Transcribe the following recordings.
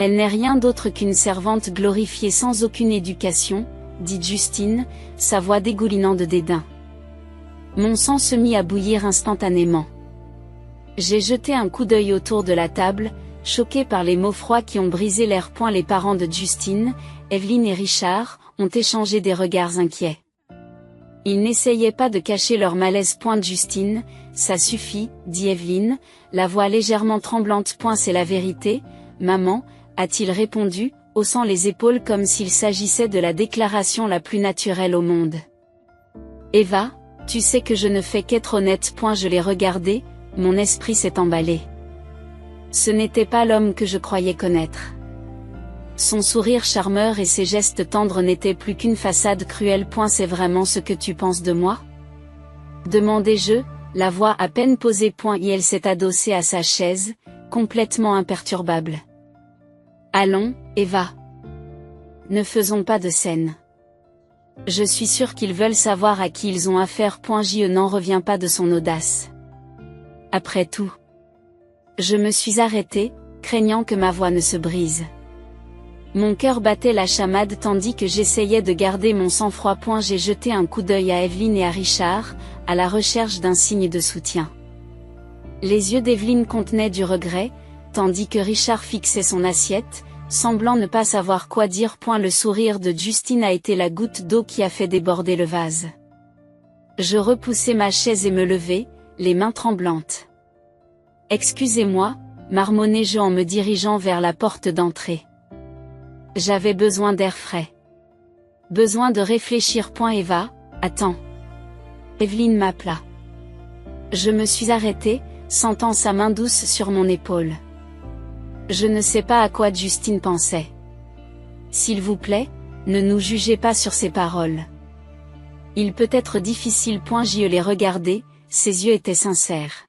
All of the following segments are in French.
Elle n'est rien d'autre qu'une servante glorifiée sans aucune éducation, dit Justine, sa voix dégoulinant de dédain. Mon sang se mit à bouillir instantanément. J'ai jeté un coup d'œil autour de la table, choqué par les mots froids qui ont brisé l'air. Les parents de Justine, Evelyne et Richard, ont échangé des regards inquiets. Ils n'essayaient pas de cacher leur malaise. Justine, ça suffit, dit Evelyne, la voix légèrement tremblante. C'est la vérité, maman, a-t-il répondu, haussant les épaules comme s'il s'agissait de la déclaration la plus naturelle au monde. Eva, tu sais que je ne fais qu'être honnête. Je l'ai regardé, mon esprit s'est emballé. Ce n'était pas l'homme que je croyais connaître. Son sourire charmeur et ses gestes tendres n'étaient plus qu'une façade cruelle. C'est vraiment ce que tu penses de moi? Demandai-je, la voix à peine posée. Et elle s'est adossée à sa chaise, complètement imperturbable. Allons, Eva. Ne faisons pas de scène. Je suis sûre qu'ils veulent savoir à qui ils ont affaire. Je n'en reviens pas de son audace. Après tout. Je me suis arrêtée, craignant que ma voix ne se brise. Mon cœur battait la chamade tandis que j'essayais de garder mon sang-froid. J'ai jeté un coup d'œil à Evelyne et à Richard, à la recherche d'un signe de soutien. Les yeux d'Evelyne contenaient du regret, tandis que Richard fixait son assiette, semblant ne pas savoir quoi dire. Le sourire de Justine a été la goutte d'eau qui a fait déborder le vase. Je repoussai ma chaise et me levai, les mains tremblantes. Excusez-moi, marmonnai-je en me dirigeant vers la porte d'entrée. J'avais besoin d'air frais. Besoin de réfléchir. Eva, attends. Evelyne m'appela. Je me suis arrêtée, sentant sa main douce sur mon épaule. Je ne sais pas à quoi Justine pensait. S'il vous plaît, ne nous jugez pas sur ses paroles. Il peut être difficile. Je l'ai regardé, ses yeux étaient sincères.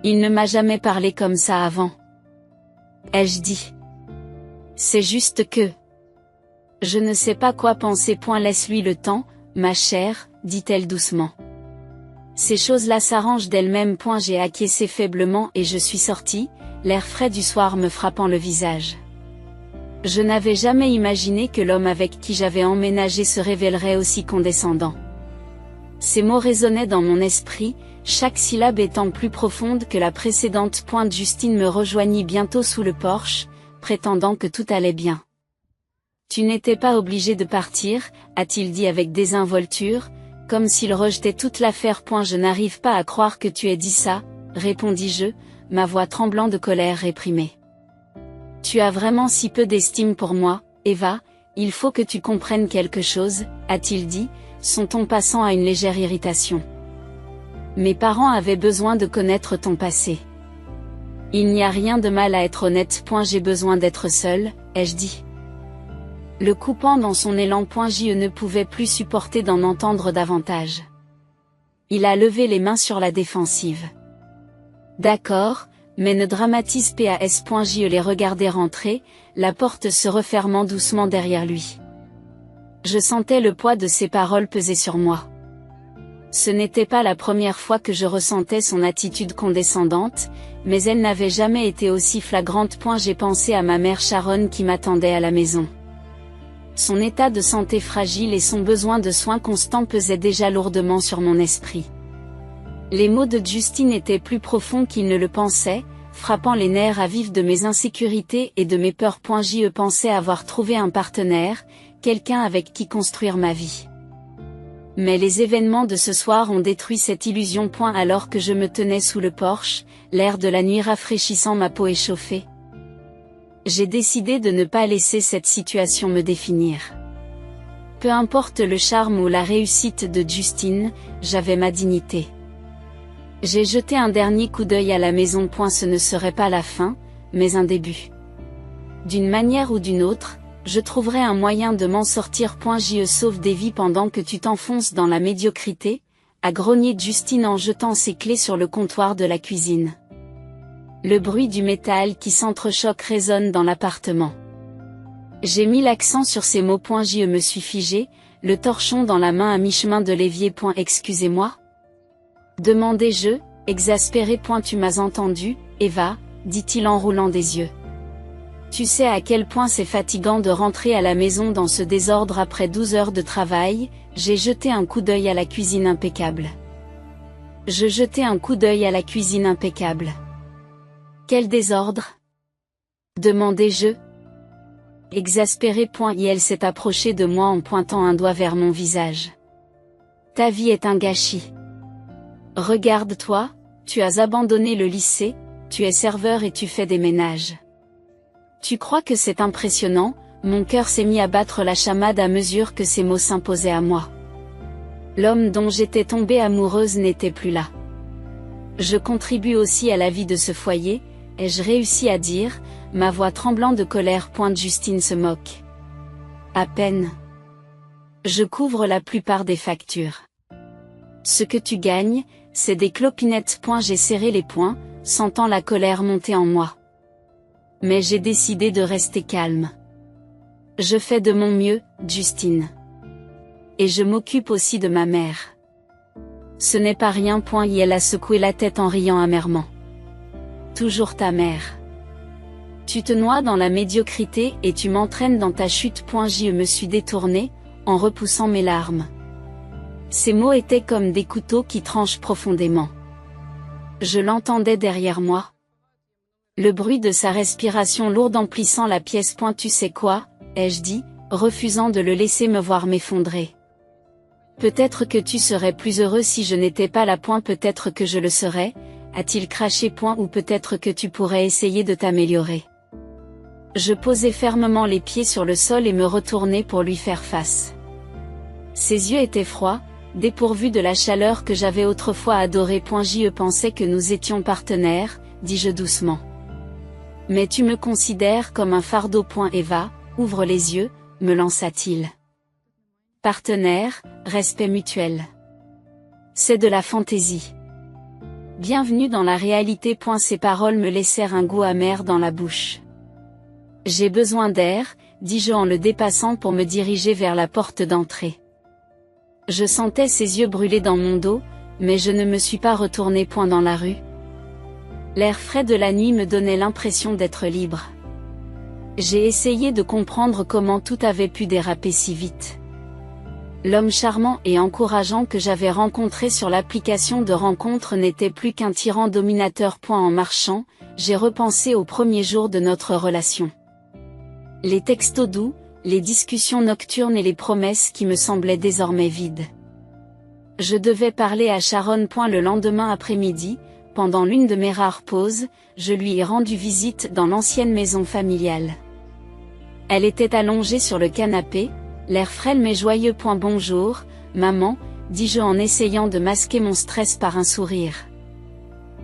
Il ne m'a jamais parlé comme ça avant. Ai-je dit? C'est juste que... Je ne sais pas quoi penser. Laisse-lui le temps, ma chère, dit-elle doucement. Ces choses-là s'arrangent d'elles-mêmes. J'ai acquiescé faiblement et je suis sortie, l'air frais du soir me frappant le visage. Je n'avais jamais imaginé que l'homme avec qui j'avais emménagé se révélerait aussi condescendant. Ces mots résonnaient dans mon esprit, chaque syllabe étant plus profonde que la précédente. Justine me rejoignit bientôt sous le porche, prétendant que tout allait bien. Tu n'étais pas obligé de partir, a-t-il dit avec désinvolture, comme s'il rejetait toute l'affaire. Je n'arrive pas à croire que tu aies dit ça, répondis-je, ma voix tremblant de colère réprimée. Tu as vraiment si peu d'estime pour moi, Eva, il faut que tu comprennes quelque chose, a-t-il dit, son ton passant à une légère irritation. Mes parents avaient besoin de connaître ton passé. Il n'y a rien de mal à être honnête. J'ai besoin d'être seule, ai-je dit. Le coupant dans son élan. Je ne pouvais plus supporter d'en entendre davantage. Il a levé les mains sur la défensive. D'accord, mais ne dramatise pas. Je les regardais rentrer, la porte se refermant doucement derrière lui. Je sentais le poids de ses paroles peser sur moi. Ce n'était pas la première fois que je ressentais son attitude condescendante, mais elle n'avait jamais été aussi flagrante. J'ai pensé à ma mère Sharon qui m'attendait à la maison. Son état de santé fragile et son besoin de soins constants pesaient déjà lourdement sur mon esprit. Les mots de Justine étaient plus profonds qu'il ne le pensait, frappant les nerfs à vif de mes insécurités et de mes peurs. Je pensais avoir trouvé un partenaire, quelqu'un avec qui construire ma vie. Mais les événements de ce soir ont détruit cette illusion. Alors que je me tenais sous le porche, l'air de la nuit rafraîchissant ma peau échauffée. J'ai décidé de ne pas laisser cette situation me définir. Peu importe le charme ou la réussite de Justine, j'avais ma dignité. J'ai jeté un dernier coup d'œil à la maison. Ce ne serait pas la fin, mais un début. D'une manière ou d'une autre, je trouverai un moyen de m'en sortir. Je sauve des vies pendant que tu t'enfonces dans la médiocrité, a grogné Justine en jetant ses clés sur le comptoir de la cuisine. Le bruit du métal qui s'entrechoque résonne dans l'appartement. J'ai mis l'accent sur ces mots. Je me suis figé, le torchon dans la main à mi-chemin de l'évier. Excusez-moi? Demandai-je, exaspéré. Tu m'as entendu, Eva, dit-il en roulant des yeux. Tu sais à quel point c'est fatigant de rentrer à la maison dans ce désordre après 12 heures de travail. J'ai jeté un coup d'œil à la cuisine impeccable. Je jetai un coup d'œil à la cuisine impeccable. Quel désordre? Demandai-je. Exaspérée. Elle s'est approchée de moi en pointant un doigt vers mon visage. Ta vie est un gâchis. Regarde-toi, tu as abandonné le lycée, tu es serveur et tu fais des ménages. Tu crois que c'est impressionnant? Mon cœur s'est mis à battre la chamade à mesure que ces mots s'imposaient à moi. L'homme dont j'étais tombée amoureuse n'était plus là. Je contribue aussi à la vie de ce foyer, ai-je réussi à dire, ma voix tremblant de colère. Justine se moque. À peine. Je couvre la plupart des factures. Ce que tu gagnes, c'est des clopinettes. J'ai serré les poings, sentant la colère monter en moi. Mais j'ai décidé de rester calme. Je fais de mon mieux, Justine. Et je m'occupe aussi de ma mère. Ce n'est pas rien. Elle a secoué la tête en riant amèrement. Toujours ta mère. Tu te noies dans la médiocrité et tu m'entraînes dans ta chute. Je me suis détournée, en repoussant mes larmes. Ces mots étaient comme des couteaux qui tranchent profondément. Je l'entendais derrière moi. Le bruit de sa respiration lourde emplissant la pièce. Tu sais quoi, ai-je dit, refusant de le laisser me voir m'effondrer. Peut-être que tu serais plus heureux si je n'étais pas là. Peut-être que je le serais, a-t-il craché. Ou peut-être que tu pourrais essayer de t'améliorer. Je posai fermement les pieds sur le sol et me retournai pour lui faire face. Ses yeux étaient froids, dépourvus de la chaleur que j'avais autrefois adorée. Je pensais que nous étions partenaires, dis-je doucement. Mais tu me considères comme un fardeau. Eva, ouvre les yeux, me lança-t-il. Partenaire, respect mutuel. C'est de la fantaisie. Bienvenue dans la réalité. Ces paroles me laissèrent un goût amer dans la bouche. J'ai besoin d'air, dis-je en le dépassant pour me diriger vers la porte d'entrée. Je sentais ses yeux brûler dans mon dos, mais je ne me suis pas retournée. Dans la rue. L'air frais de la nuit me donnait l'impression d'être libre. J'ai essayé de comprendre comment tout avait pu déraper si vite. L'homme charmant et encourageant que j'avais rencontré sur l'application de rencontre n'était plus qu'un tyran dominateur. En marchant, j'ai repensé aux premiers jours de notre relation. Les textos doux, les discussions nocturnes et les promesses qui me semblaient désormais vides. Je devais parler à Sharon. Le lendemain après-midi, pendant l'une de mes rares pauses, je lui ai rendu visite dans l'ancienne maison familiale. Elle était allongée sur le canapé, l'air frêle mais joyeux. Bonjour, maman, dis-je en essayant de masquer mon stress par un sourire.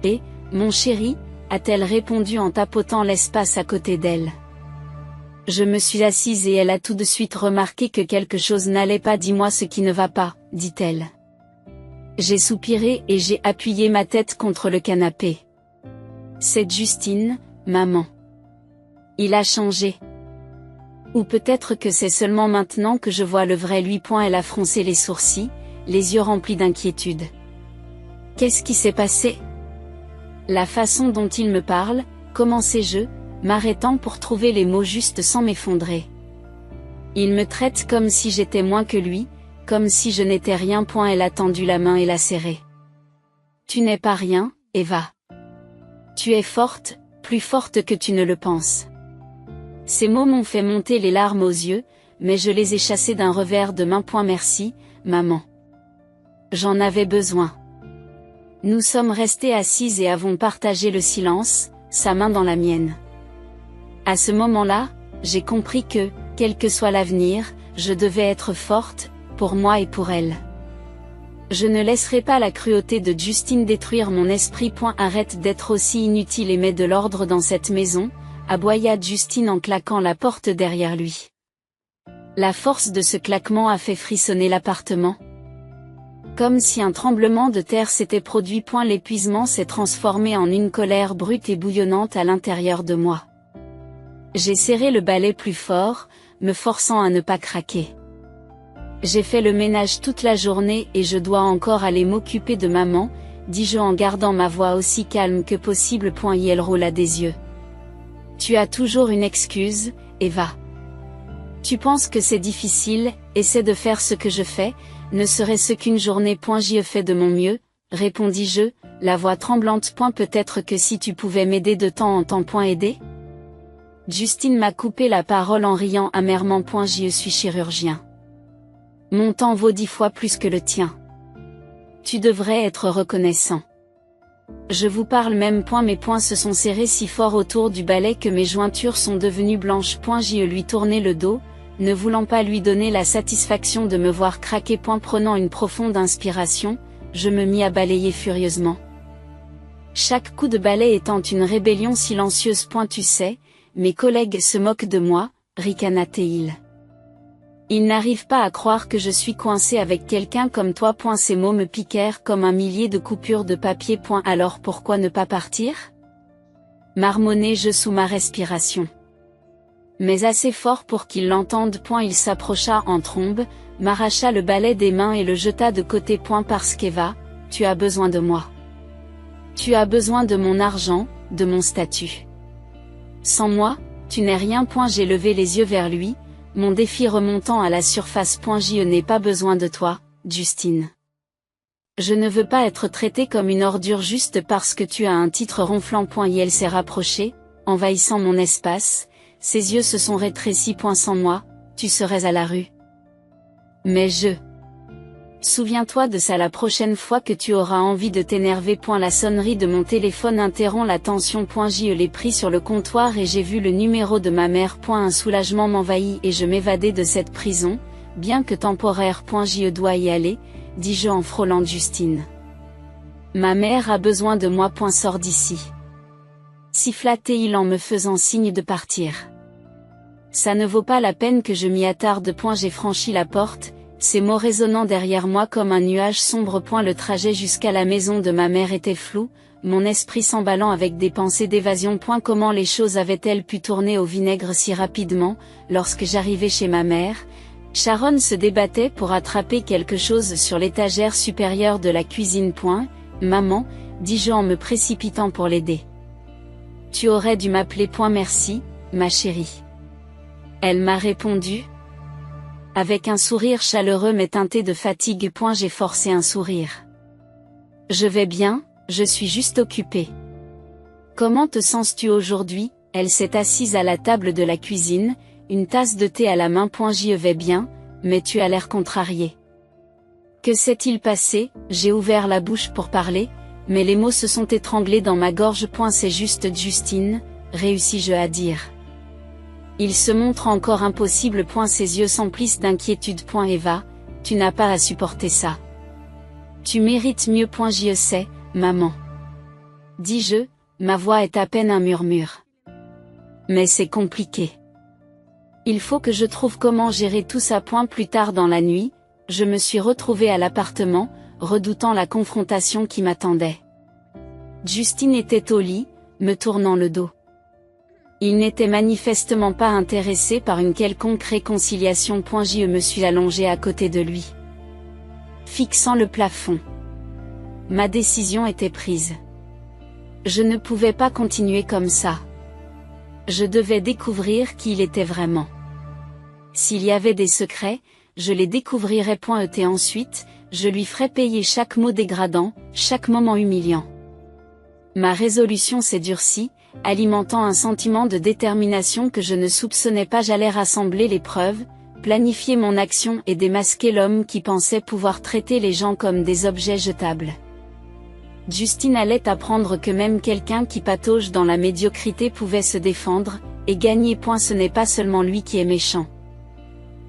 Et, mon chéri, a-t-elle répondu en tapotant l'espace à côté d'elle. Je me suis assise et elle a tout de suite remarqué que quelque chose n'allait pas. Dis-moi ce qui ne va pas, dit-elle. J'ai soupiré et j'ai appuyé ma tête contre le canapé. C'est Justine, maman. Il a changé. Ou peut-être que c'est seulement maintenant que je vois le vrai lui. Elle a froncé les sourcils, les yeux remplis d'inquiétude. Qu'est-ce qui s'est passé? La façon dont il me parle, commençai-je, m'arrêtant pour trouver les mots justes sans m'effondrer. Il me traite comme si j'étais moins que lui, comme si je n'étais rien. Elle a tendu la main et l'a serrée. Tu n'es pas rien, Eva. Tu es forte, plus forte que tu ne le penses. Ces mots m'ont fait monter les larmes aux yeux, mais je les ai chassés d'un revers de main. Merci, maman. J'en avais besoin. Nous sommes restés assises et avons partagé le silence, sa main dans la mienne. À ce moment-là, j'ai compris que, quel que soit l'avenir, je devais être forte, pour moi et pour elle. Je ne laisserai pas la cruauté de Justine détruire mon esprit. Arrête d'être aussi inutile et mets de l'ordre dans cette maison, aboya Justine en claquant la porte derrière lui. La force de ce claquement a fait frissonner l'appartement. Comme si un tremblement de terre s'était produit. L'épuisement s'est transformé en une colère brute et bouillonnante à l'intérieur de moi. J'ai serré le balai plus fort, me forçant à ne pas craquer. J'ai fait le ménage toute la journée et je dois encore aller m'occuper de maman, dis-je en gardant ma voix aussi calme que possible. Elle roula des yeux. Tu as toujours une excuse, Eva. Tu penses que c'est difficile, essaie de faire ce que je fais, ne serait-ce qu'une journée. J'y fais de mon mieux, répondis-je, la voix tremblante. Peut-être que si tu pouvais m'aider de temps en temps. Aider? Justine m'a coupé la parole en riant amèrement. Je suis chirurgien. Mon temps vaut 10 fois plus que le tien. Tu devrais être reconnaissant. Je vous parle même. Mes poings se sont serrés si fort autour du balai que mes jointures sont devenues blanches. Je lui tournai le dos, ne voulant pas lui donner la satisfaction de me voir craquer. Prenant une profonde inspiration, je me mis à balayer furieusement. Chaque coup de balai étant une rébellion silencieuse. Tu sais, mes collègues se moquent de moi, ricana-t-il. Ils n'arrivent pas à croire que je suis coincé avec quelqu'un comme toi. Ces mots me piquèrent comme un millier de coupures de papier. Alors pourquoi ne pas partir? Marmonnai-je sous ma respiration. Mais assez fort pour qu'il l'entende. Il s'approcha en trombe, m'arracha le balai des mains et le jeta de côté. Parce qu'Eva, tu as besoin de moi. Tu as besoin de mon argent, de mon statut. Sans moi, tu n'es rien. J'ai levé les yeux vers lui, mon défi remontant à la surface. Je n'ai pas besoin de toi, Justine. Je ne veux pas être traitée comme une ordure juste parce que tu as un titre ronflant. Et elle s'est rapprochée, envahissant mon espace, ses yeux se sont rétrécis. Sans moi, tu serais à la rue. Mais souviens-toi de ça la prochaine fois que tu auras envie de t'énerver. La sonnerie de mon téléphone interrompt la tension. Je l'ai pris sur le comptoir et j'ai vu le numéro de ma mère. Un soulagement m'envahit et je m'évadai de cette prison, bien que temporaire. Je dois y aller, dis-je en frôlant Justine. Ma mère a besoin de moi. Sors d'ici. Siffla-t-il en me faisant signe de partir. Ça ne vaut pas la peine que je m'y attarde. J'ai franchi la porte, ces mots résonnant derrière moi comme un nuage sombre. Le trajet jusqu'à la maison de ma mère était flou, mon esprit s'emballant avec des pensées d'évasion. Comment les choses avaient-elles pu tourner au vinaigre si rapidement? Lorsque j'arrivai chez ma mère, Sharon se débattait pour attraper quelque chose sur l'étagère supérieure de la cuisine. Maman, dis-je en me précipitant pour l'aider. Tu aurais dû m'appeler. Merci, ma chérie. Elle m'a répondu, avec un sourire chaleureux mais teinté de fatigue. J'ai forcé un sourire. Je vais bien, je suis juste occupée. Comment te sens-tu aujourd'hui? Elle s'est assise à la table de la cuisine, une tasse de thé à la main. J'y vais bien, mais tu as l'air contrarié. Que s'est-il passé? J'ai ouvert la bouche pour parler, mais les mots se sont étranglés dans ma gorge. C'est juste Justine, réussis-je à dire. Il se montre encore impossible. Ses yeux s'emplissent d'inquiétude. Eva, tu n'as pas à supporter ça. Tu mérites mieux. J'y sais, maman. Dis-je, ma voix est à peine un murmure. Mais c'est compliqué. Il faut que je trouve comment gérer tout ça. Plus tard dans la nuit, je me suis retrouvée à l'appartement, redoutant la confrontation qui m'attendait. Justine était au lit, me tournant le dos. Il n'était manifestement pas intéressé par une quelconque réconciliation. Je me suis allongée à côté de lui, fixant le plafond. Ma décision était prise. Je ne pouvais pas continuer comme ça. Je devais découvrir qui il était vraiment. S'il y avait des secrets, je les découvrirais. Et ensuite, je lui ferais payer chaque mot dégradant, chaque moment humiliant. Ma résolution s'est durcie, alimentant un sentiment de détermination que je ne soupçonnais pas. J'allais rassembler les preuves, planifier mon action et démasquer l'homme qui pensait pouvoir traiter les gens comme des objets jetables. Justine allait apprendre que même quelqu'un qui patauge dans la médiocrité pouvait se défendre, et gagner. Ce n'est pas seulement lui qui est méchant.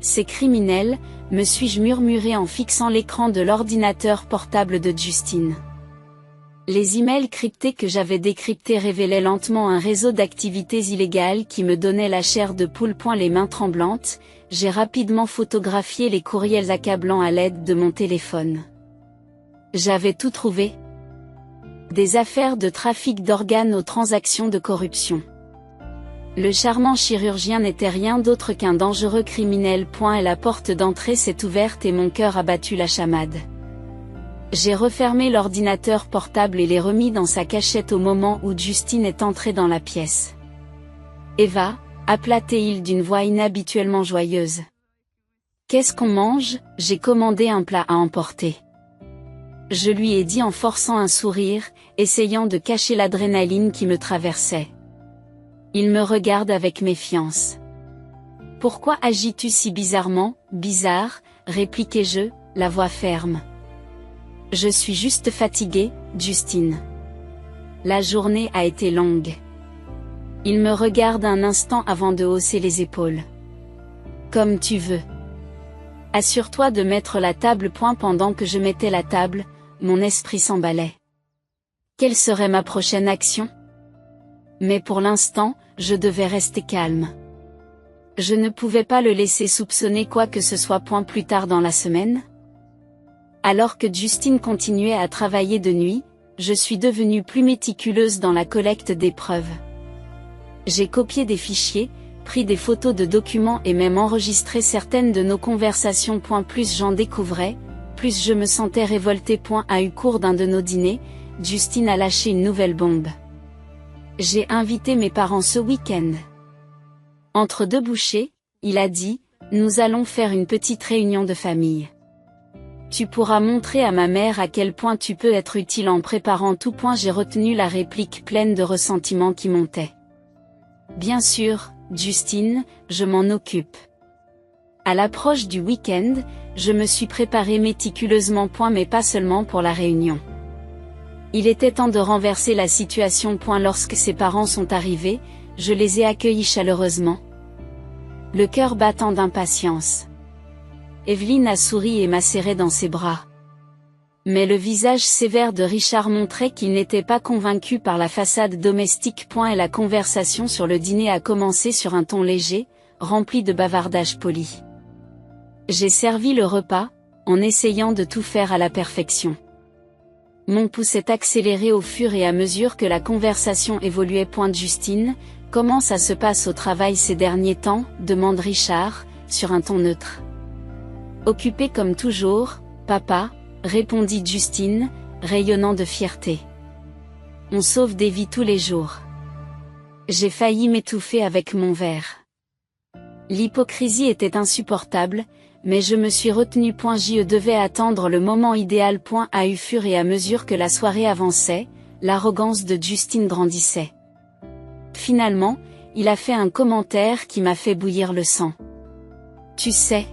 C'est criminel, me suis-je murmuré en fixant l'écran de l'ordinateur portable de Justine. Les emails cryptés que j'avais décryptés révélaient lentement un réseau d'activités illégales qui me donnait la chair de poule. Les mains tremblantes, j'ai rapidement photographié les courriels accablants à l'aide de mon téléphone. J'avais tout trouvé. Des affaires de trafic d'organes aux transactions de corruption. Le charmant chirurgien n'était rien d'autre qu'un dangereux criminel. Et la porte d'entrée s'est ouverte et mon cœur a battu la chamade. J'ai refermé l'ordinateur portable et l'ai remis dans sa cachette au moment où Justine est entrée dans la pièce. Eva, appela Théil d'une voix inhabituellement joyeuse. Qu'est-ce qu'on mange? J'ai commandé un plat à emporter. Je lui ai dit en forçant un sourire, essayant de cacher l'adrénaline qui me traversait. Il me regarde avec méfiance. Pourquoi agis-tu si bizarrement? Bizarre, répliquai-je, la voix ferme. Je suis juste fatiguée, Justine. La journée a été longue. Il me regarde un instant avant de hausser les épaules. Comme tu veux. Assure-toi de mettre la table. Pendant que je mettais la table, mon esprit s'emballait. Quelle serait ma prochaine action? Mais pour l'instant, je devais rester calme. Je ne pouvais pas le laisser soupçonner quoi que ce soit. Plus tard dans la semaine, alors que Justine continuait à travailler de nuit, je suis devenue plus méticuleuse dans la collecte des preuves. J'ai copié des fichiers, pris des photos de documents et même enregistré certaines de nos conversations. Plus j'en découvrais, plus je me sentais révoltée. À eu cours d'un de nos dîners, Justine a lâché une nouvelle bombe. J'ai invité mes parents ce week-end. Entre deux bouchées, il a dit, nous allons faire une petite réunion de famille. Tu pourras montrer à ma mère à quel point tu peux être utile en préparant tout. J'ai retenu la réplique pleine de ressentiment qui montait. Bien sûr, Justine, je m'en occupe. À l'approche du week-end, je me suis préparée méticuleusement. Mais pas seulement pour la réunion. Il était temps de renverser la situation. Lorsque ses parents sont arrivés, je les ai accueillis chaleureusement, le cœur battant d'impatience. Evelyne a souri et m'a serré dans ses bras. Mais le visage sévère de Richard montrait qu'il n'était pas convaincu par la façade domestique. Et la conversation sur le dîner a commencé sur un ton léger, rempli de bavardages polis. J'ai servi le repas, en essayant de tout faire à la perfection. Mon pouls s'est accéléré au fur et à mesure que la conversation évoluait. Justine, comment ça se passe au travail ces derniers temps? Demande Richard, sur un ton neutre. Occupé comme toujours, papa, répondit Justine, rayonnant de fierté. On sauve des vies tous les jours. J'ai failli m'étouffer avec mon verre. L'hypocrisie était insupportable, mais je me suis retenue. Je devais attendre le moment idéal. À eu fur et à mesure que la soirée avançait, l'arrogance de Justine grandissait. Finalement, il a fait un commentaire qui m'a fait bouillir le sang. Tu sais,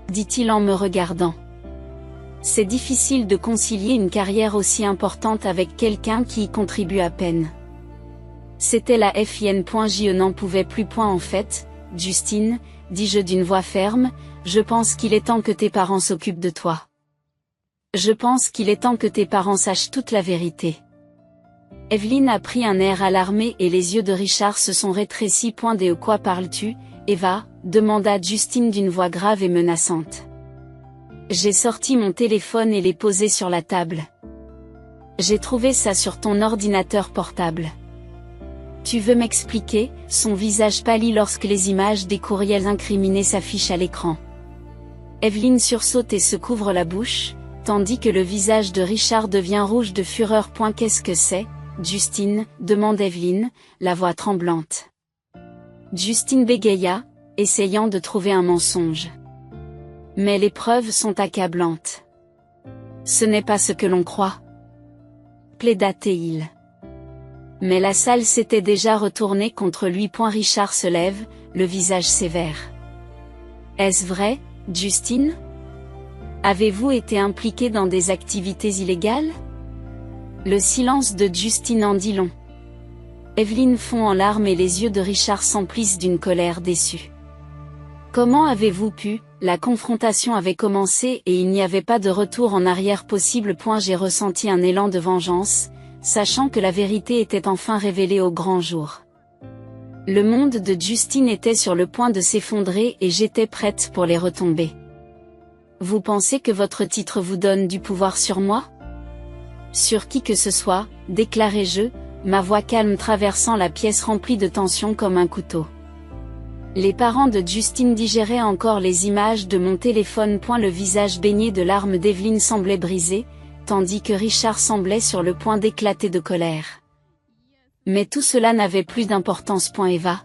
dit-il en me regardant. C'est difficile de concilier une carrière aussi importante avec quelqu'un qui y contribue à peine. C'était la fin. Je n'en pouvais plus. En fait, Justine, dis-je d'une voix ferme, je pense qu'il est temps que tes parents s'occupent de toi. Je pense qu'il est temps que tes parents sachent toute la vérité. Evelyne a pris un air alarmé et les yeux de Richard se sont rétrécis. De quoi parles-tu, Eva? Demanda Justine d'une voix grave et menaçante. J'ai sorti mon téléphone et l'ai posé sur la table. J'ai trouvé ça sur ton ordinateur portable. Tu veux m'expliquer? Son visage pâlit lorsque les images des courriels incriminés s'affichent à l'écran. Evelyne sursaute et se couvre la bouche, tandis que le visage de Richard devient rouge de fureur. Qu'est-ce que c'est, Justine? Demande Evelyne, la voix tremblante. Justine bégaya, essayant de trouver un mensonge. Mais les preuves sont accablantes. Ce n'est pas ce que l'on croit, plaida-t-il. Mais la salle s'était déjà retournée contre lui. Richard se lève, le visage sévère. Est-ce vrai, Justine? Avez-vous été impliquée dans des activités illégales? Le silence de Justine en dit long. Evelyne fond en larmes et les yeux de Richard s'emplissent d'une colère déçue. Comment avez-vous pu? La confrontation avait commencé et il n'y avait pas de retour en arrière possible. J'ai ressenti un élan de vengeance, sachant que la vérité était enfin révélée au grand jour. Le monde de Justine était sur le point de s'effondrer et j'étais prête pour les retombées. Vous pensez que votre titre vous donne du pouvoir sur moi? Sur qui que ce soit, déclarai-je, ma voix calme traversant la pièce remplie de tension comme un couteau. Les parents de Justine digéraient encore les images de mon téléphone. Le visage baigné de larmes d'Evelyne semblait brisé, tandis que Richard semblait sur le point d'éclater de colère. Mais tout cela n'avait plus d'importance. Eva.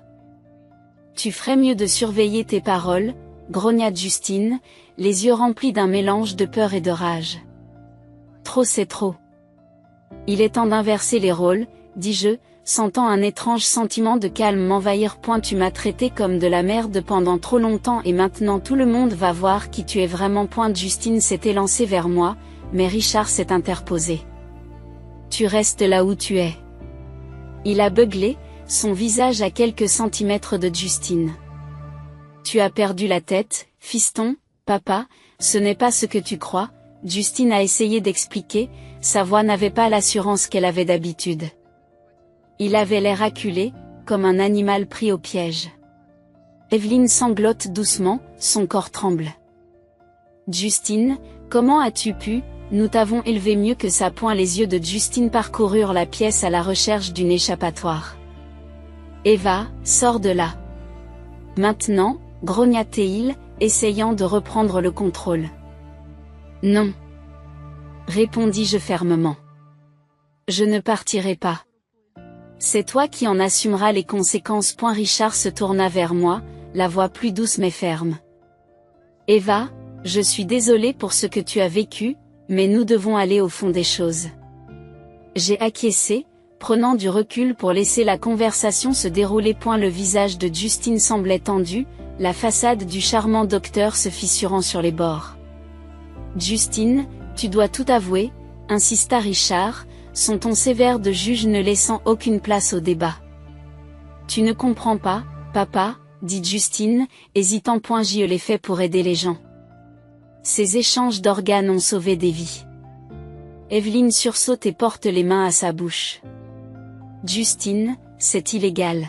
Tu ferais mieux de surveiller tes paroles, grogna Justine, les yeux remplis d'un mélange de peur et de rage. Trop c'est trop. Il est temps d'inverser les rôles, dis-je, sentant un étrange sentiment de calme m'envahir. Tu m'as traité comme de la merde pendant trop longtemps et maintenant tout le monde va voir qui tu es vraiment. Justine s'est élancée vers moi, mais Richard s'est interposé. Tu restes là où tu es. Il a beuglé, son visage à quelques centimètres de Justine. Tu as perdu la tête, fiston, papa, ce n'est pas ce que tu crois, Justine a essayé d'expliquer, sa voix n'avait pas l'assurance qu'elle avait d'habitude. Il avait l'air acculé, comme un animal pris au piège. Evelyne sanglote doucement, son corps tremble. Justine, comment as-tu pu, nous t'avons élevé mieux que ça. Les yeux de Justine parcoururent la pièce à la recherche d'une échappatoire. Eva, sors de là. Maintenant, grogna-t-il, essayant de reprendre le contrôle. Non. Répondis-je fermement. Je ne partirai pas. C'est toi qui en assumeras les conséquences. Richard se tourna vers moi, la voix plus douce mais ferme. Eva, je suis désolé pour ce que tu as vécu, mais nous devons aller au fond des choses. J'ai acquiescé, prenant du recul pour laisser la conversation se dérouler. Le visage de Justine semblait tendu, la façade du charmant docteur se fissurant sur les bords. Justine, tu dois tout avouer, insista Richard, son ton sévère de juge ne laissant aucune place au débat. Tu ne comprends pas, papa, dit Justine, hésitant. Je l'ai fait pour aider les gens. Ces échanges d'organes ont sauvé des vies. Evelyne sursaute et porte les mains à sa bouche. Justine, c'est illégal.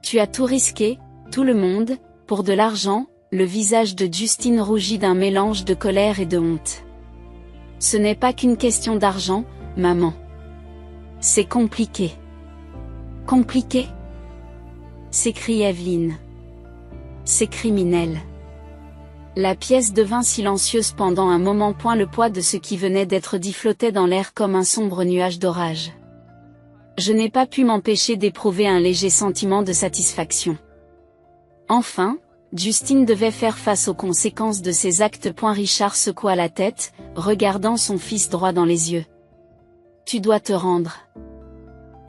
Tu as tout risqué, tout le monde, pour de l'argent. Le visage de Justine rougit d'un mélange de colère et de honte. Ce n'est pas qu'une question d'argent, maman. C'est compliqué. Compliqué? S'écrie Evelyne. C'est criminel. La pièce devint silencieuse pendant un moment. Le poids de ce qui venait d'être dit flottait dans l'air comme un sombre nuage d'orage. Je n'ai pas pu m'empêcher d'éprouver un léger sentiment de satisfaction. Enfin, Justine devait faire face aux conséquences de ses actes. Richard secoua la tête, regardant son fils droit dans les yeux. Tu dois te rendre.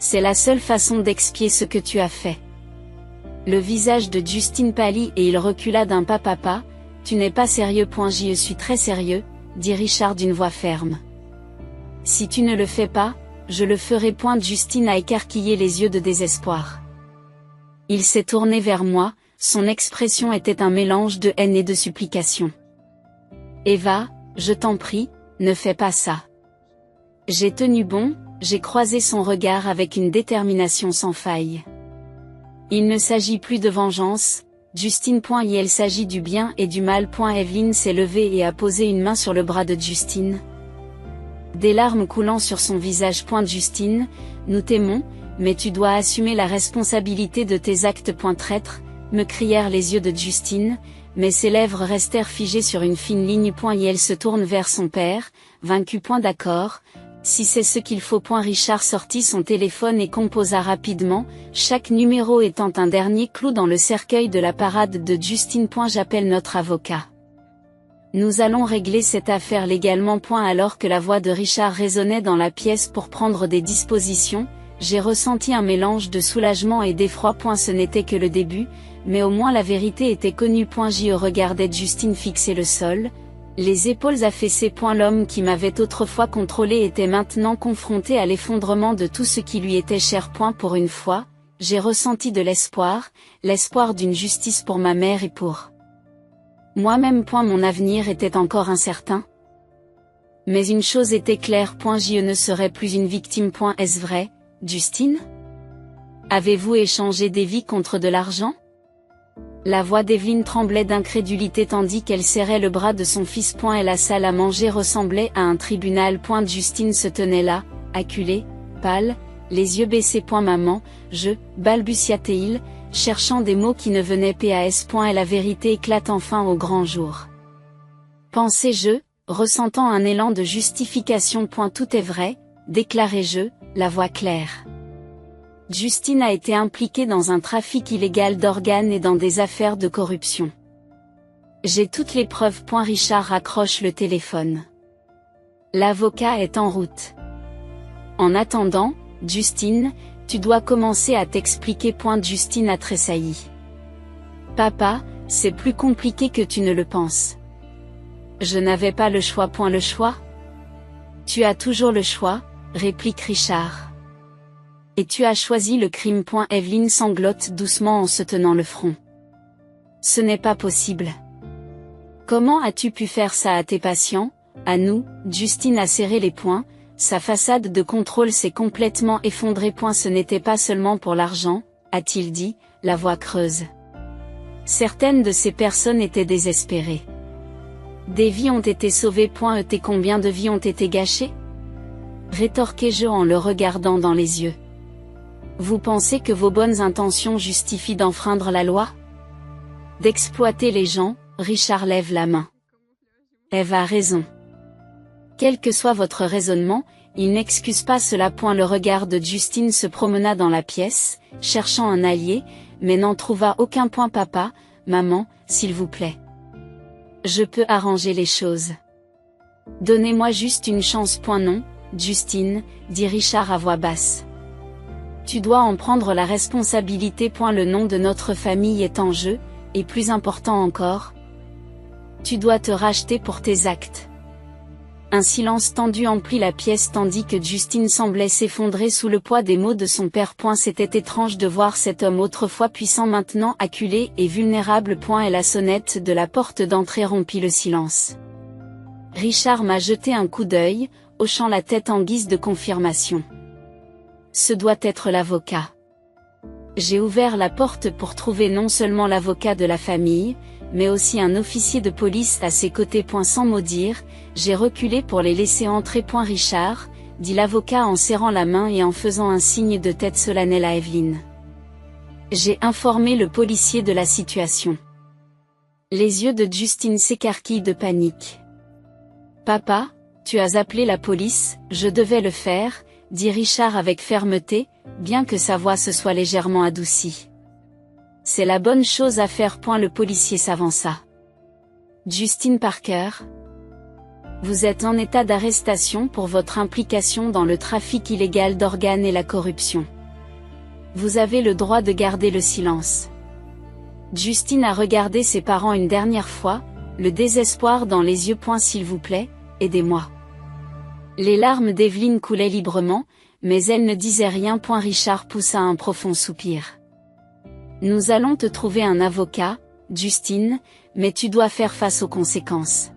C'est la seule façon d'expier ce que tu as fait. Le visage de Justine pâlit et il recula d'un pas. Papa, tu n'es pas sérieux. Je suis très sérieux, dit Richard d'une voix ferme. Si tu ne le fais pas, je le ferai. Justine a écarquillé les yeux de désespoir. Il s'est tourné vers moi, son expression était un mélange de haine et de supplication. Eva, je t'en prie, ne fais pas ça. J'ai tenu bon, j'ai croisé son regard avec une détermination sans faille. Il ne s'agit plus de vengeance, Justine. Il s'agit du bien et du mal. Evelyne s'est levée et a posé une main sur le bras de Justine. Des larmes coulant sur son visage. Justine, nous t'aimons, mais tu dois assumer la responsabilité de tes actes. Traître, me crièrent les yeux de Justine, mais ses lèvres restèrent figées sur une fine ligne. Et elle se tourne vers son père, vaincu. D'accord, si c'est ce qu'il faut. Richard sortit son téléphone et composa rapidement, chaque numéro étant un dernier clou dans le cercueil de la parade de Justine. J'appelle notre avocat. Nous allons régler cette affaire légalement. Alors que la voix de Richard résonnait dans la pièce pour prendre des dispositions, j'ai ressenti un mélange de soulagement et d'effroi. Ce n'était que le début, mais au moins la vérité était connue. Je regardais Justine fixer le sol, les épaules affaissées. L'homme qui m'avait autrefois contrôlé était maintenant confronté à l'effondrement de tout ce qui lui était cher. Pour une fois, j'ai ressenti de l'espoir, l'espoir d'une justice pour ma mère et pour moi-même. Mon avenir était encore incertain. Mais une chose était claire. Je ne serais plus une victime. Est-ce vrai, Justine? Avez-vous échangé des vies contre de l'argent? La voix d'Evelyne tremblait d'incrédulité tandis qu'elle serrait le bras de son fils. Et la salle à manger ressemblait à un tribunal. Justine se tenait là, acculée, pâle, les yeux baissés. Maman, balbutia-t-il, cherchant des mots qui ne venaient pas. Et la vérité éclate enfin au grand jour. Pensais-je, ressentant un élan de justification. Tout est vrai, déclarai-je, la voix claire. Justine a été impliquée dans un trafic illégal d'organes et dans des affaires de corruption. J'ai toutes les preuves. Richard raccroche le téléphone. L'avocat est en route. En attendant, Justine, tu dois commencer à t'expliquer. Justine a tressailli. Papa, c'est plus compliqué que tu ne le penses. Je n'avais pas le choix. Le choix? Tu as toujours le choix, réplique Richard. Et tu as choisi le crime. Evelyne sanglote doucement en se tenant le front. Ce n'est pas possible. Comment as-tu pu faire ça à tes patients, à nous? Justine a serré les poings, sa façade de contrôle s'est complètement effondrée. Ce n'était pas seulement pour l'argent, a-t-il dit, la voix creuse. Certaines de ces personnes étaient désespérées. Des vies ont été sauvées. Et combien de vies ont été gâchées? Rétorquai-je en le regardant dans les yeux. Vous pensez que vos bonnes intentions justifient d'enfreindre la loi? D'exploiter les gens? Richard lève la main. Eve a raison. Quel que soit votre raisonnement, il n'excuse pas cela. Le regard de Justine se promena dans la pièce, cherchant un allié, mais n'en trouva aucun. Papa, maman, s'il vous plaît. Je peux arranger les choses. Donnez-moi juste une chance. Non, Justine, dit Richard à voix basse. Tu dois en prendre la responsabilité. Le nom de notre famille est en jeu, et plus important encore, tu dois te racheter pour tes actes. Un silence tendu emplit la pièce tandis que Justine semblait s'effondrer sous le poids des mots de son père. C'était étrange de voir cet homme autrefois puissant maintenant acculé et vulnérable. Et la sonnette de la porte d'entrée rompit le silence. Richard m'a jeté un coup d'œil, hochant la tête en guise de confirmation. Ce doit être l'avocat. J'ai ouvert la porte pour trouver non seulement l'avocat de la famille, mais aussi un officier de police à ses côtés. Sans mot dire, j'ai reculé pour les laisser entrer. Richard, dit l'avocat en serrant la main et en faisant un signe de tête solennel à Evelyne. J'ai informé le policier de la situation. Les yeux de Justine s'écarquillent de panique. Papa, tu as appelé la police? Je devais le faire, dit Richard avec fermeté, bien que sa voix se soit légèrement adoucie. C'est la bonne chose à faire. Le policier s'avança. Justine Parker. Vous êtes en état d'arrestation pour votre implication dans le trafic illégal d'organes et la corruption. Vous avez le droit de garder le silence. Justine a regardé ses parents une dernière fois, le désespoir dans les yeux. S'il vous plaît, aidez-moi. Les larmes d'Evelyne coulaient librement, mais elle ne disait rien. Richard poussa un profond soupir. Nous allons te trouver un avocat, Justine, mais tu dois faire face aux conséquences.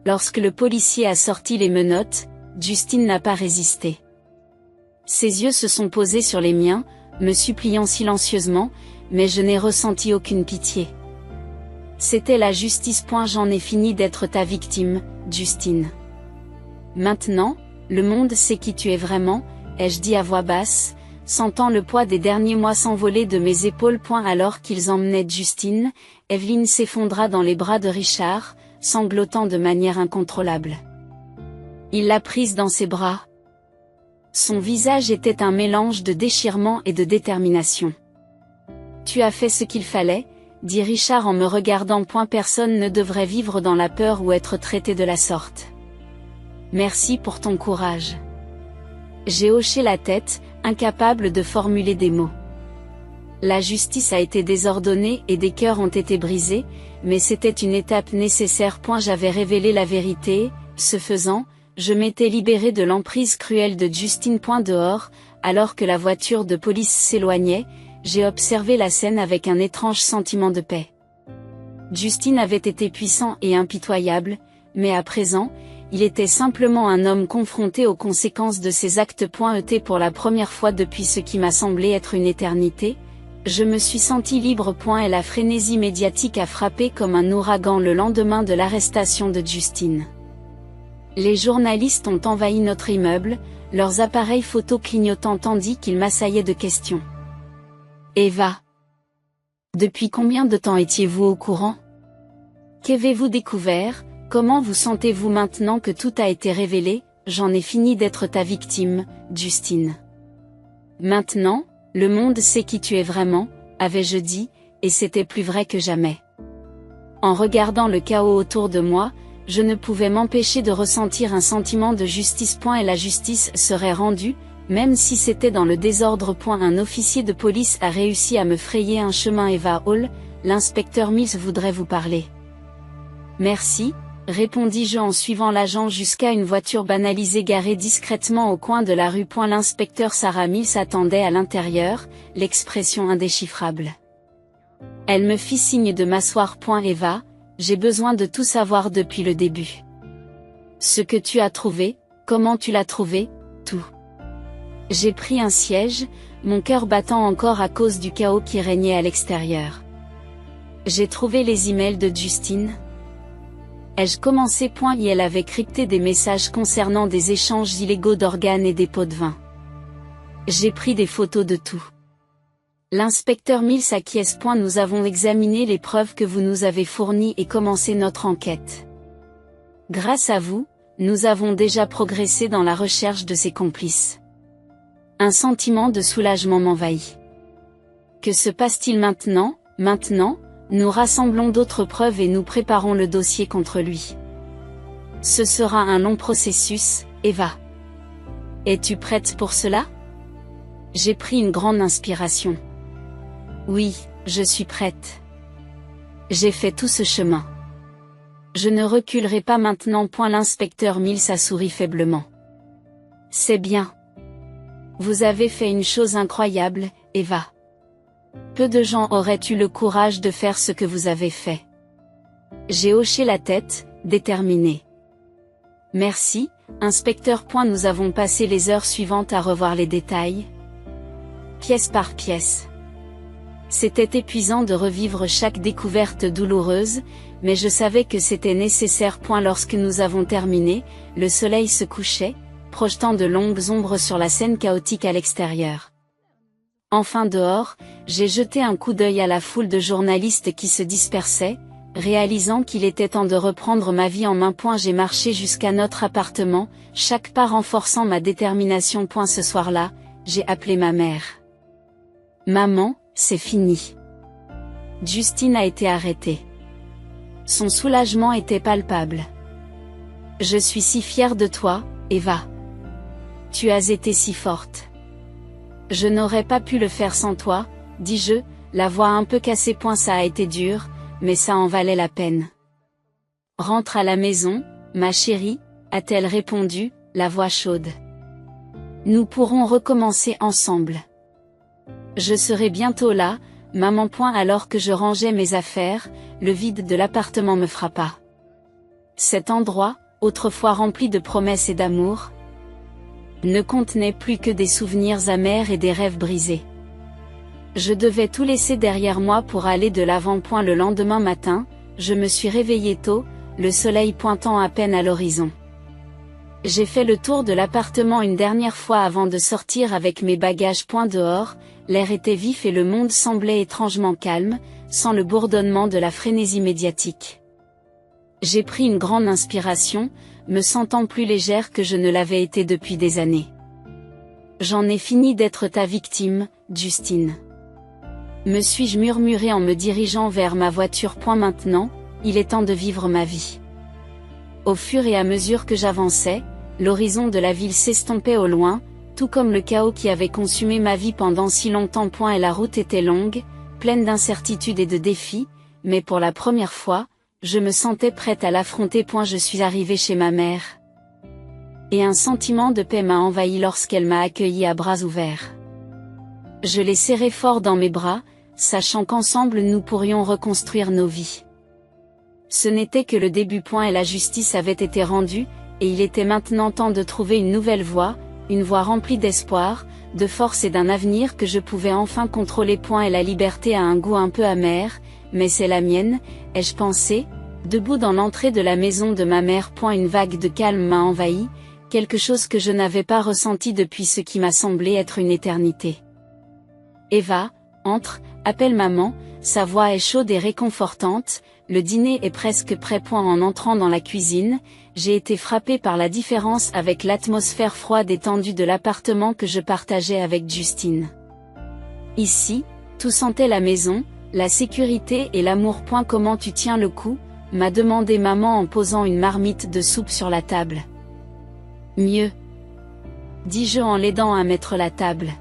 Lorsque le policier a sorti les menottes, Justine n'a pas résisté. Ses yeux se sont posés sur les miens, me suppliant silencieusement, mais je n'ai ressenti aucune pitié. C'était la justice. J'en ai fini d'être ta victime, Justine. Maintenant, le monde sait qui tu es vraiment, ai-je dit à voix basse, sentant le poids des derniers mois s'envoler de mes épaules. Alors qu'ils emmenaient Justine, Evelyne s'effondra dans les bras de Richard, sanglotant de manière incontrôlable. Il l'a prise dans ses bras. Son visage était un mélange de déchirement et de détermination. Tu as fait ce qu'il fallait, dit Richard en me regardant. Personne ne devrait vivre dans la peur ou être traité de la sorte. Merci pour ton courage. J'ai hoché la tête, incapable de formuler des mots. La justice a été désordonnée et des cœurs ont été brisés, mais c'était une étape nécessaire. J'avais révélé la vérité, ce faisant, je m'étais libéré de l'emprise cruelle de Justine. Dehors, alors que la voiture de police s'éloignait, j'ai observé la scène avec un étrange sentiment de paix. Justine avait été puissant et impitoyable, mais à présent, il était simplement un homme confronté aux conséquences de ses actes. Pour la première fois depuis ce qui m'a semblé être une éternité, je me suis senti libre. Et la frénésie médiatique a frappé comme un ouragan le lendemain de l'arrestation de Justine. Les journalistes ont envahi notre immeuble, leurs appareils photo clignotant tandis qu'ils m'assaillaient de questions. Eva. Depuis combien de temps étiez-vous au courant? Qu'avez-vous découvert? Comment vous sentez-vous maintenant que tout a été révélé? J'en ai fini d'être ta victime, Justine. Maintenant, le monde sait qui tu es vraiment, avais-je dit, et c'était plus vrai que jamais. En regardant le chaos autour de moi, je ne pouvais m'empêcher de ressentir un sentiment de justice. Et la justice serait rendue, même si c'était dans le désordre. Un officier de police a réussi à me frayer un chemin. Eva Hall, l'inspecteur Mills voudrait vous parler. Merci, répondis-je en suivant l'agent jusqu'à une voiture banalisée garée discrètement au coin de la rue. L'inspecteur Sarah Mills attendait à l'intérieur, l'expression indéchiffrable. Elle me fit signe de m'asseoir. Eva, j'ai besoin de tout savoir depuis le début. Ce que tu as trouvé, comment tu l'as trouvé, tout. J'ai pris un siège, mon cœur battant encore à cause du chaos qui régnait à l'extérieur. J'ai trouvé les emails de Justine. Ai-je commencé? Et elle avait crypté des messages concernant des échanges illégaux d'organes et des pots de vin. J'ai pris des photos de tout. L'inspecteur Mills acquiesce. Nous avons examiné les preuves que vous nous avez fournies et commencé notre enquête. Grâce à vous, nous avons déjà progressé dans la recherche de ses complices. Un sentiment de soulagement m'envahit. Que se passe-t-il maintenant? Maintenant, nous rassemblons d'autres preuves et nous préparons le dossier contre lui. Ce sera un long processus, Eva. Es-tu prête pour cela? J'ai pris une grande inspiration. Oui, je suis prête. J'ai fait tout ce chemin. Je ne reculerai pas maintenant. L'inspecteur Mills a souri faiblement. C'est bien. Vous avez fait une chose incroyable, Eva. Peu de gens auraient eu le courage de faire ce que vous avez fait. J'ai hoché la tête, déterminé. Merci, inspecteur. Nous avons passé les heures suivantes à revoir les détails, pièce par pièce. C'était épuisant de revivre chaque découverte douloureuse, mais je savais que c'était nécessaire. Lorsque nous avons terminé, le soleil se couchait, projetant de longues ombres sur la scène chaotique à l'extérieur. Enfin dehors, j'ai jeté un coup d'œil à la foule de journalistes qui se dispersaient, réalisant qu'il était temps de reprendre ma vie en main. J'ai marché jusqu'à notre appartement, chaque pas renforçant ma détermination. Ce soir-là, j'ai appelé ma mère. Maman, c'est fini. Justine a été arrêtée. Son soulagement était palpable. Je suis si fière de toi, Eva. Tu as été si forte. Je n'aurais pas pu le faire sans toi, dis-je, la voix un peu cassée. Ça a été dur, mais ça en valait la peine. Rentre à la maison, ma chérie, a-t-elle répondu, la voix chaude. Nous pourrons recommencer ensemble. Je serai bientôt là, maman. Alors que je rangeais mes affaires, le vide de l'appartement me frappa. Cet endroit, autrefois rempli de promesses et d'amour, ne contenait plus que des souvenirs amers et des rêves brisés. Je devais tout laisser derrière moi pour aller de l'avant. Le lendemain matin, je me suis réveillée tôt, le soleil pointant à peine à l'horizon. J'ai fait le tour de l'appartement une dernière fois avant de sortir avec mes bagages. Dehors, l'air était vif et le monde semblait étrangement calme, sans le bourdonnement de la frénésie médiatique. J'ai pris une grande inspiration, me sentant plus légère que je ne l'avais été depuis des années. J'en ai fini d'être ta victime, Justine. Me suis-je murmuré en me dirigeant vers ma voiture. Maintenant, il est temps de vivre ma vie. Au fur et à mesure que j'avançais, l'horizon de la ville s'estompait au loin, tout comme le chaos qui avait consumé ma vie pendant si longtemps. Et la route était longue, pleine d'incertitudes et de défis, mais pour la première fois, je me sentais prête à l'affronter. Je suis arrivée chez ma mère. Et un sentiment de paix m'a envahi lorsqu'elle m'a accueilli à bras ouverts. Je l'ai serrée fort dans mes bras, sachant qu'ensemble nous pourrions reconstruire nos vies. Ce n'était que le début. Et la justice avait été rendue, et il était maintenant temps de trouver une nouvelle voie, une voie remplie d'espoir, de force et d'un avenir que je pouvais enfin contrôler. Et la liberté a un goût un peu amer, mais c'est la mienne, ai-je pensé, debout dans l'entrée de la maison de ma mère. Une vague de calme m'a envahi, quelque chose que je n'avais pas ressenti depuis ce qui m'a semblé être une éternité. Eva, entre, appelle maman, Sa voix est chaude et réconfortante, le dîner est presque prêt. En entrant dans la cuisine, j'ai été frappée par la différence avec l'atmosphère froide et tendue de l'appartement que je partageais avec Justine. Ici, tout sentait la maison, la sécurité et l'amour. Comment tu tiens le coup, m'a demandé maman en posant une marmite de soupe sur la table. Mieux, dis-je en l'aidant à mettre la table.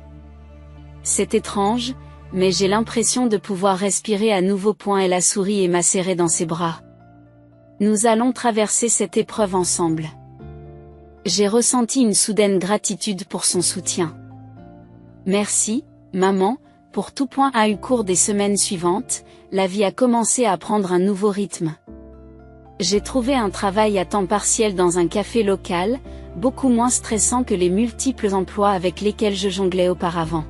C'est étrange, mais j'ai l'impression de pouvoir respirer à nouveau. Elle a souri et m'a serré dans ses bras. Nous allons traverser cette épreuve ensemble. J'ai ressenti une soudaine gratitude pour son soutien. Merci, maman, pour tout. À au cours des semaines suivantes, la vie a commencé à prendre un nouveau rythme. J'ai trouvé un travail à temps partiel dans un café local, beaucoup moins stressant que les multiples emplois avec lesquels je jonglais auparavant.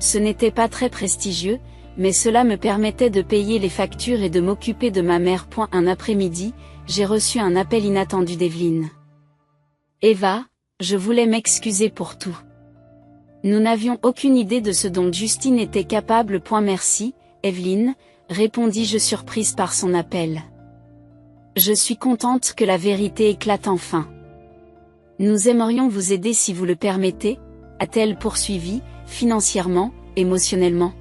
Ce n'était pas très prestigieux, mais cela me permettait de payer les factures et de m'occuper de ma mère. Un après-midi, j'ai reçu un appel inattendu d'Evelyne. Eva, je voulais m'excuser pour tout. Nous n'avions aucune idée de ce dont Justine était capable. Merci, Evelyne, répondis-je surprise par son appel. Je suis contente que la vérité éclate enfin. Nous aimerions vous aider si vous le permettez, a-t-elle poursuivi, financièrement, émotionnellement.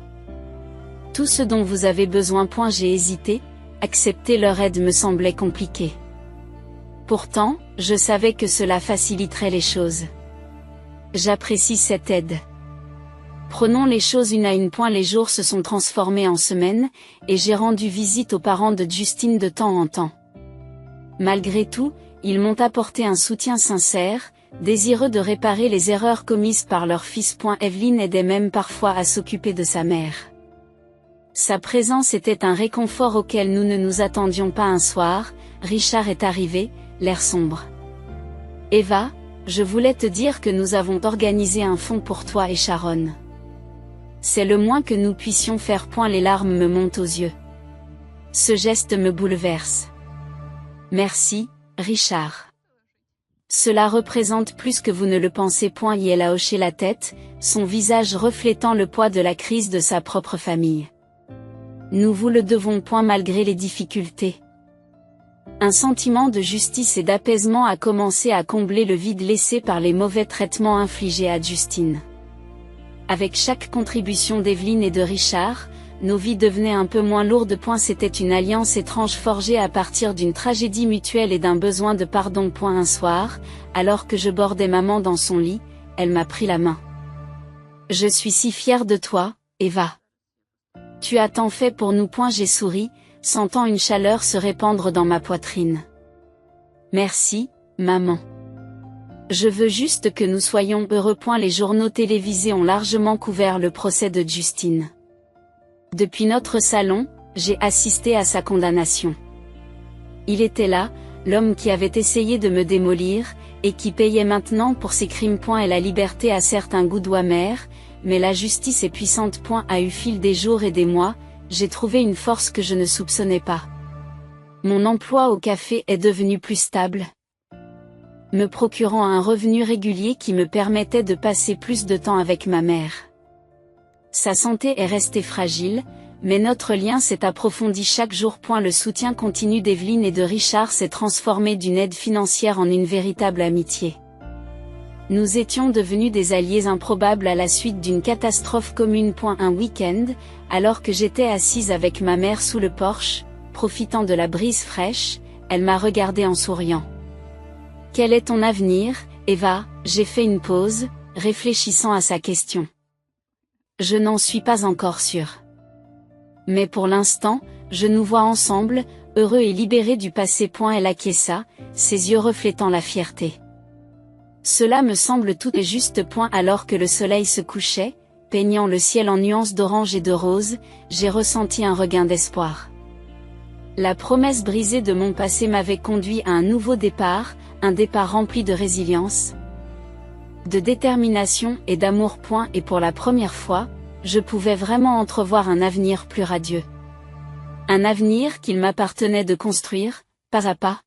Tout ce dont vous avez besoin. J'ai hésité, accepter leur aide me semblait compliqué. Pourtant, je savais que cela faciliterait les choses. J'apprécie cette aide. Prenons les choses une à une. Les jours se sont transformés en semaines, et j'ai rendu visite aux parents de Justine de temps en temps. Malgré tout, ils m'ont apporté un soutien sincère, désireux de réparer les erreurs commises par leur fils. Evelyne aidait même parfois à s'occuper de sa mère. Sa présence était un réconfort auquel nous ne nous attendions pas. Un soir, Richard est arrivé, l'air sombre. Eva, je voulais te dire que nous avons organisé un fonds pour toi et Sharon. C'est le moins que nous puissions faire. Les larmes me montent aux yeux. Ce geste me bouleverse. Merci, Richard. Cela représente plus que vous ne le pensez. Elle a hoché la tête, son visage reflétant le poids de la crise de sa propre famille. Nous vous le devons. Malgré les difficultés. Un sentiment de justice et d'apaisement a commencé à combler le vide laissé par les mauvais traitements infligés à Justine. Avec chaque contribution d'Evelyne et de Richard, nos vies devenaient un peu moins lourdes. C'était une alliance étrange forgée à partir d'une tragédie mutuelle et d'un besoin de pardon. Un soir, alors que je bordais maman dans son lit, elle m'a pris la main. Je suis si fière de toi, Eva. Tu as tant fait pour nous. J'ai souri, sentant une chaleur se répandre dans ma poitrine. Merci, maman. Je veux juste que nous soyons heureux. Les journaux télévisés ont largement couvert le procès de Justine. Depuis notre salon, j'ai assisté à sa condamnation. Il était là, l'homme qui avait essayé de me démolir, et qui payait maintenant pour ses crimes. Et la liberté a certes un goût amer, mais la justice est puissante. À eu fil des jours et des mois, j'ai trouvé une force que je ne soupçonnais pas. Mon emploi au café est devenu plus stable, me procurant un revenu régulier qui me permettait de passer plus de temps avec ma mère. Sa santé est restée fragile, mais notre lien s'est approfondi chaque jour. Le soutien continu d'Evelyne et de Richard s'est transformé d'une aide financière en une véritable amitié. Nous étions devenus des alliés improbables à la suite d'une catastrophe commune. Un week-end, alors que j'étais assise avec ma mère sous le porche, profitant de la brise fraîche, elle m'a regardée en souriant. Quel est ton avenir, Eva? J'ai fait une pause, réfléchissant à sa question. Je n'en suis pas encore sûre. Mais pour l'instant, je nous vois ensemble, heureux et libérés du passé. Elle acquiesça, ses yeux reflétant la fierté. Cela me semble tout juste. Alors que le soleil se couchait, peignant le ciel en nuances d'orange et de rose, j'ai ressenti un regain d'espoir. La promesse brisée de mon passé m'avait conduit à un nouveau départ, un départ rempli de résilience, de détermination et d'amour. Et pour la première fois, je pouvais vraiment entrevoir un avenir plus radieux. Un avenir qu'il m'appartenait de construire, pas à pas.